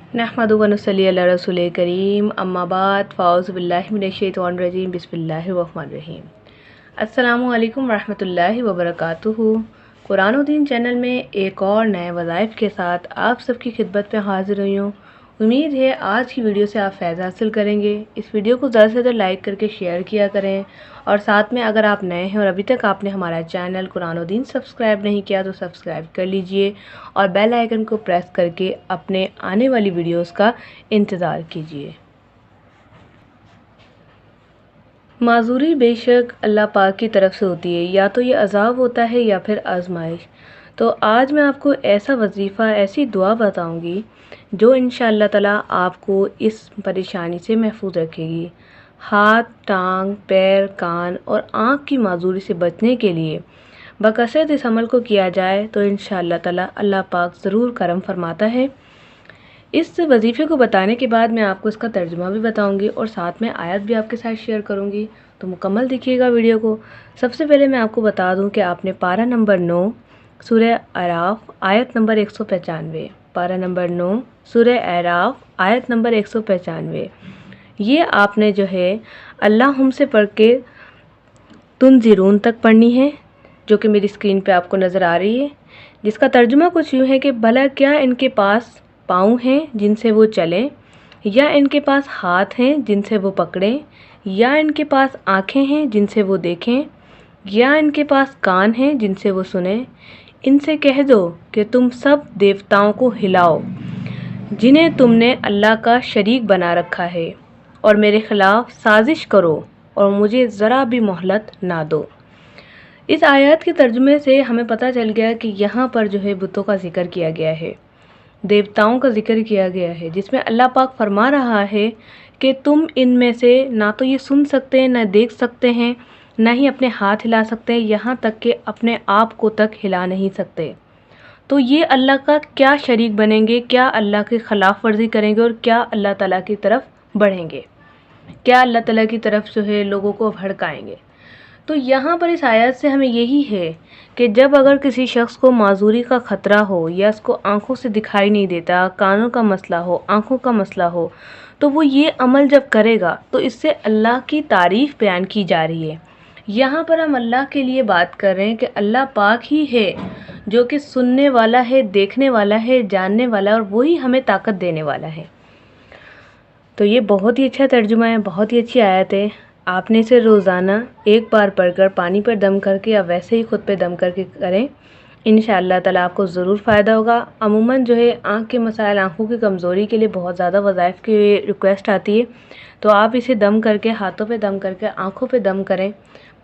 नहमदुहु व नसल्ली अला रसूलिल करीम अम्मा बाद फ़ाऊज़ु बिल्लाहि मिनश्शैतानिर रजीम बिस्मिल्लाहिर रहमानिर रहीम। अस्सलामु अलैकुम रहमतुल्लाहि व बरकातुहू। कुरान और दीन चैनल में एक और नए वज़ाइफ के साथ आप सबकी खिदमत में हाज़िर हुई हूँ। उम्मीद है आज की वीडियो से आप फ़ायदा हासिल करेंगे। इस वीडियो को ज़्यादा से ज़्यादा लाइक करके शेयर किया करें और साथ में अगर आप नए हैं और अभी तक आपने हमारा चैनल कुरान और दीन सब्सक्राइब नहीं किया तो सब्सक्राइब कर लीजिए और बेल आइकन को प्रेस करके अपने आने वाली वीडियोस का इंतज़ार कीजिए। माजूरी बेशक अल्लाह पाक की तरफ से होती है, या तो ये अज़ाब होता है या फिर आजमाइश। तो आज मैं आपको ऐसा वजीफ़ा, ऐसी दुआ बताऊंगी जो इंशाअल्लाह ताला आपको इस परेशानी से महफूज रखेगी। हाथ, टांग, पैर, कान और आँख की माजूरी से बचने के लिए बकसरत इस अमल को किया जाए तो इंशाअल्लाह ताला अल्लाह पाक ज़रूर करम फरमाता है। इस वजीफ़े को बताने के बाद मैं आपको इसका तर्जुमा भी बताऊंगी और साथ में आयत भी आपके साथ शेयर करूंगी, तो मुकम्मल देखिएगा वीडियो को। सबसे पहले मैं आपको बता दूं कि आपने पारा नंबर 9 सूरह अराफ आयत नंबर 195, पारा नंबर 9 सूरह अराफ आयत नंबर 195, ये आपने जो है अल्लाह हमसे पढ़ के तुनज़िरून तक पढ़नी है, जो कि मेरी स्क्रीन पे आपको नज़र आ रही है। जिसका तर्जुमा कुछ यूँ है कि भला क्या इनके पास पाँव हैं जिनसे वो चलें, या इनके पास हाथ हैं जिनसे वो पकड़ें, या इनके पास आँखें हैं जिनसे वो देखें, या इनके पास कान हैं जिनसे वो सुनें। इनसे कह दो कि तुम सब देवताओं को हिलाओ जिन्हें तुमने अल्लाह का शरीक बना रखा है, और मेरे ख़िलाफ़ साजिश करो और मुझे ज़रा भी मोहलत ना दो। इस आयत के तर्जुमे से हमें पता चल गया कि यहाँ पर जो है बुतों का जिक्र किया गया है, देवताओं का जिक्र किया गया है, जिसमें अल्लाह पाक फरमा रहा है कि तुम इनमें से ना तो ये सुन सकते हैं, ना देख सकते हैं, ना ही अपने हाथ हिला सकते हैं, यहाँ तक कि अपने आप को तक हिला नहीं सकते। तो ये अल्लाह का क्या शरीक बनेंगे, क्या अल्लाह की खिलाफ वर्जी करेंगे और क्या अल्लाह ताला की तरफ बढ़ेंगे, क्या अल्लाह ताला की तरफ जो है लोगों को भड़काएंगे। तो यहाँ पर इस आयत से हमें यही है कि जब अगर किसी शख्स को माजूरी का ख़तरा हो, या उसको आँखों से दिखाई नहीं देता, कानों का मसला हो, आँखों का मसला हो, तो वो ये अमल जब करेगा तो इससे अल्लाह की तारीफ़ बयान की जा रही है। यहाँ पर हम अल्लाह के लिए बात कर रहे हैं कि अल्लाह पाक ही है जो कि सुनने वाला है, देखने वाला है, जानने वाला है, और वही हमें ताकत देने वाला है। तो ये बहुत ही अच्छा तर्जुमा है, बहुत ही अच्छी आयत है। आपने इसे रोज़ाना एक बार पढ़कर पानी पर दम करके या वैसे ही ख़ुद पे दम करके करें, इंशाअल्लाह ताला आपको ज़रूर फ़ायदा होगा। अमूमन जो है आँख के मसाइल, आँखों की कमज़ोरी के लिए बहुत ज़्यादा वज़ाइफ की रिक्वेस्ट आती है, तो आप इसे दम करके, हाथों पे दम करके, आँखों पे दम करें,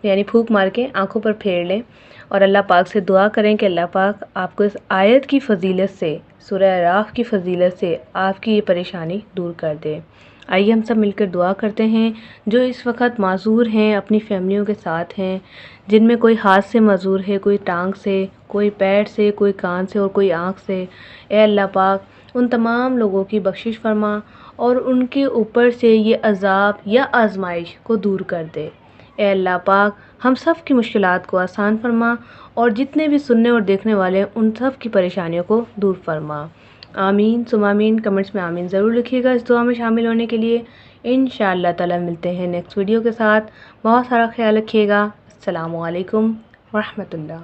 यानी फूंक मार के आँखों पर फेर लें और अल्लाह पाक से दुआ करें कि अल्लाह पाक आपको इस आयत की फ़जीलत से, सूरह अराफ की फ़जीलत से आपकी ये परेशानी दूर कर दे। आइए हम सब मिलकर दुआ करते हैं। जो इस वक्त माजूर हैं, अपनी फैमिलियों के साथ हैं, जिनमें कोई हाथ से माजूर है, कोई टांग से, कोई पैर से, कोई कान से और कोई आँख से, ए अल्लाह पाक उन तमाम लोगों की बख्शिश फरमा और उनके ऊपर से ये अज़ाब या आजमाइश को दूर कर दे। ए अल्लाह पाक हम सब की मुश्किलात को आसान फरमा और जितने भी सुनने और देखने वाले हैं उन सब की परेशानियों को दूर फरमा। आमीन सुम आमीन। कमेंट्स में आमीन ज़रूर लिखिएगा इस दुआ में शामिल होने के लिए। इंशाअल्लाह ताला मिलते हैं नेक्स्ट वीडियो के साथ। बहुत सारा ख्याल रखिएगा। अस्सलामु अलैकुम व रहमतुल्लाह।